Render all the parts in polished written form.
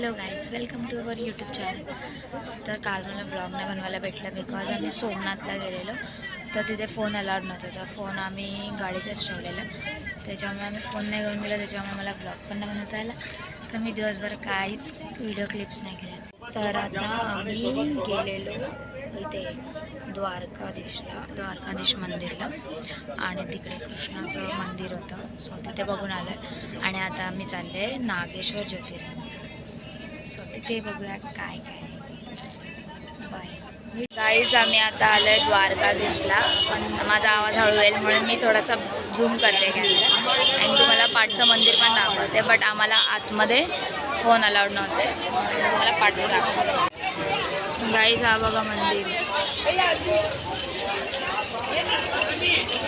Hello guys, welcome to our YouTube channel. तर काल मला ब्लॉग नाही बनवायला भेटला बिकॉज आम्ही सोमनाथला गेलेलो. तर तिथे फोन अलाउड नव्हता. तर फोन आम्ही गाडीतच ठेवलेला, त्याच्यामुळे आम्ही फोन नाही घेऊन गेलो. त्याच्यामुळे मला ब्लॉग पण नाही बनवता आला. तर मी दिवसभर काहीच व्हिडिओ क्लिप्स नाही केल्या. तर आता आम्ही गेलेलो इथे द्वारकाधीश मंदिरला, आणि तिकडे कृष्णाचं मंदिर होतं. सो तिथे बघून आलो आहे. आणि आता आम्ही चालले नागेश्वर ज्योतिर्लिंग. सो तिथे बघूया काय काय. बाय गाईज, आम्ही आता आलो आहे द्वारकाधीशला. पण माझा आवाज हळू येईल म्हणून मी थोडासा झूम करते कॅमेरा, आणि तुम्हाला पाठचं मंदिर पण दाखवते. बट आम्हाला आतमध्ये फोन अलाउड नव्हते, मला पाठचं दाखवते. गाईज, हा बघा मंदिर,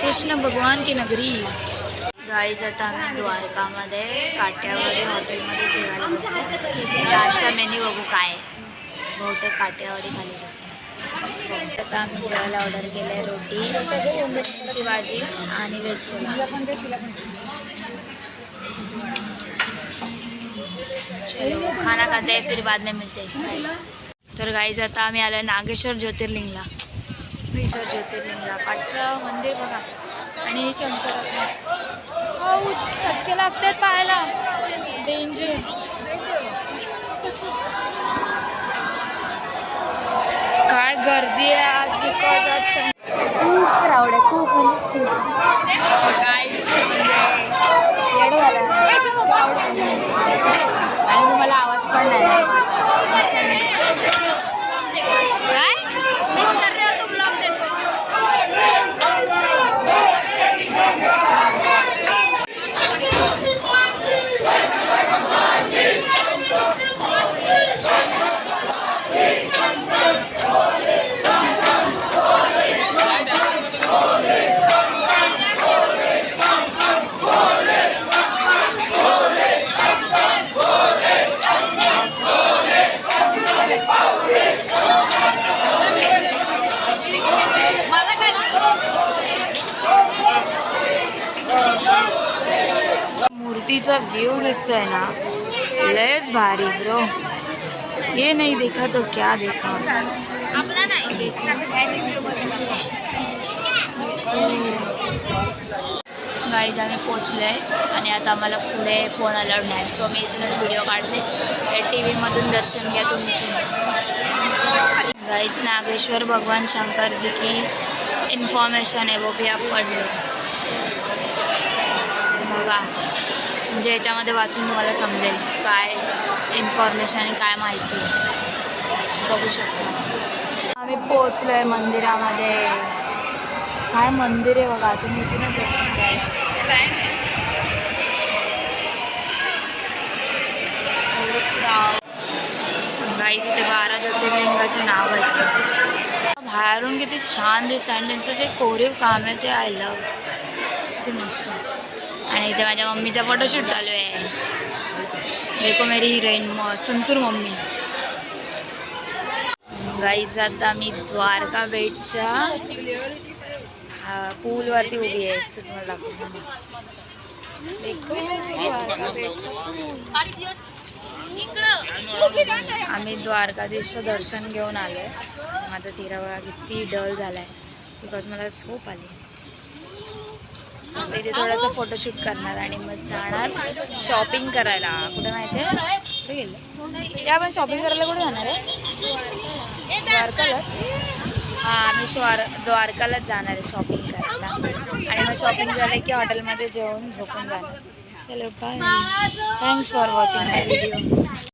कृष्ण भगवान की नगरी. गाईज, आता आम्ही द्वारकामध्ये काट्यावाडी हॉटेलमध्ये जेवायला बसतो. आजचा मेन्यू बघू काय आहे. बहुतेक काट्यावाडी खाली बसतो. आता आम्ही जेवायला ऑर्डर केलं आहे रोटी, भाजी आणि व्हेज पुलाव. चलो खाना खाते हैं, फिर बाद में मिलते हैं. तर गाईज, आता आम्ही आलो नागेश्वर ज्योतिर्लिंगला. इथं ज्योतिर्लिंगला पाठचं मंदिर बघा, आणि शंकराचं चटके लागतात पाहायला, डेंजर. काय गर्दी आहे आज, बिकॉज आज खूप क्राऊड आहे, खूप म्हणजे खूप. गाईज, म्हणजे येडं झालं आणि तुम्हाला आवाज पण नाही. काय मिस कर रहे हो तुम लोग, देखो. मूर्तीचा व्ह्यू दिसतोय ना, लयच भारी ब्रो. ये नहीं देखा तो क्या देखा. आपला नाही गाईज, आम्ही पोचलोय आणि आता आम्हाला पुढे फोन अलाउड नाही. सो मी इथूनच व्हिडिओ काढते. टी व्हीमधून दर्शन घ्या तुम्ही सुद्धा. गाईज, नागेश्वर भगवान शंकर जी की इन्फॉर्मेशन है वो भी आप पढ़ लो. बघा, म्हणजे याच्यामध्ये वाचून तुम्हाला समजेल काय इन्फॉर्मेशन आणि काय माहिती बघू शकता. आम्ही पोचलो आहे मंदिरामध्ये. काय मंदिर आहे बघा, तुम्ही इथूनच दर्शन घ्या. गाईज, इथे 12 ज्योतिर्लिंगाचे नाव आहेत. बाहेरून किती छान दिसतं, आणि त्यांचं जे कोरीव काम आहे ते आय लव्ह. किती मस्त. आणि इथे माझ्या मम्मीचा फोटोशूट चालू आहे. देखो मेरी हिरोईन संतूर मम्मी. गाईज, आता मी द्वारका बेटच्या पूलवरती उभी आहे. तुम्हाला दाखवतो. देखो द्वारका बेटचा पूल. आम्ही द्वारकाधीशचं दर्शन घेऊन आलो आहे. माझा चेहरा बघा किती डल झाला आहे, बिकॉज मला झोप आली. इथे थोडासा फोटोशूट करणार आणि मग जाणार शॉपिंग करायला. कुठे माहिती आहे, कुठे गेलं ते आपण शॉपिंग करायला? कुठे जाणार आहे? द्वारकालाच. हां, आम्ही द्वारकालाच जाणार आहे शॉपिंग करायला. आणि मग शॉपिंग झालं की हॉटेलमध्ये जेवून झोपून जाणार. चलो bye. Thanks for watching my video.